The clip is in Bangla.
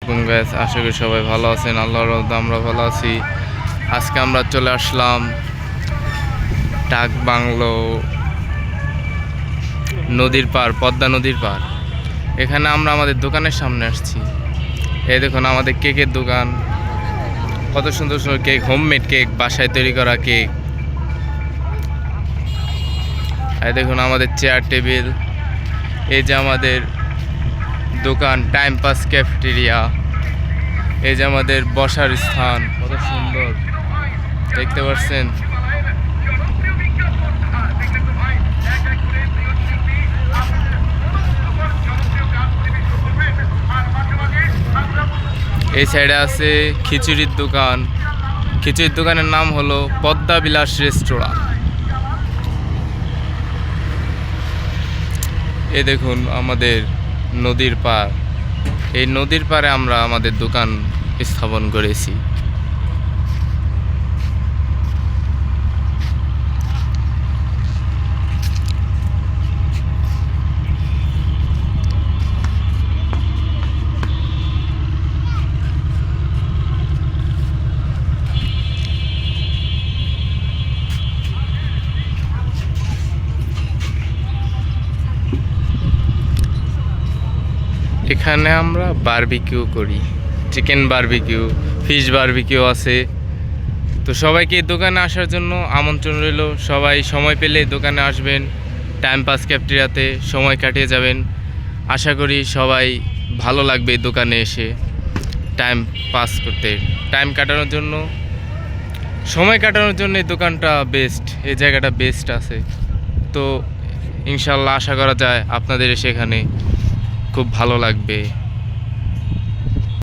গাইস, আশা করি সবাই ভালো আছেন। আল্লাহর রহমতে আমরা ভালো আছি। আজকে আমরা চলে আসলাম ডাক বাংলো নদীর পার, পদ্মা নদীর পার। এখানে আমরা আমাদের দোকানের সামনে আসছি। এই দেখুন আমাদের কেকের দোকান, কত সুন্দর সুন্দর কেক, হোমমেড কেক, বাসায় তৈরি করা কেক। এই দেখুন আমাদের চেয়ার টেবিল। এই যে আমাদের দোকান টাইম পাস ক্যাফেটেরিয়া। এই যে আমাদের বসার স্থান, কত সুন্দর দেখতে পাচ্ছেন। এই সাইডে আছে খিচুড়ির দোকান। খিচুড়ির দোকানের নাম হলো পদ্মা বিলাস রেস্তোরাঁ। এই দেখুন আমাদের নদীর পার। এই নদীর পাড়ে আমরা আমাদের দোকান স্থাপন করেছি। এখানে আমরা বারবিকিউ করি, চিকেন বারবিকিউ, ফিশ বারবিকিউ আছে। তো সবাইকে এই দোকানে আসার জন্য আমন্ত্রণ রইল। সবাই সময় পেলে দোকানে আসবেন, টাইম পাস ক্যাফেটেরিয়াতে সময় কাটিয়ে যাবেন। আশা করি সবাই ভালো লাগবে এই দোকানে এসে টাইম পাস করতে, টাইম কাটানোর জন্য, সময় কাটানোর জন্য এই দোকানটা বেস্ট, এই জায়গাটা বেস্ট আছে। তো ইনশাল্লাহ আশা করা যায় আপনাদের এসে এখানে খুব ভালো লাগবে।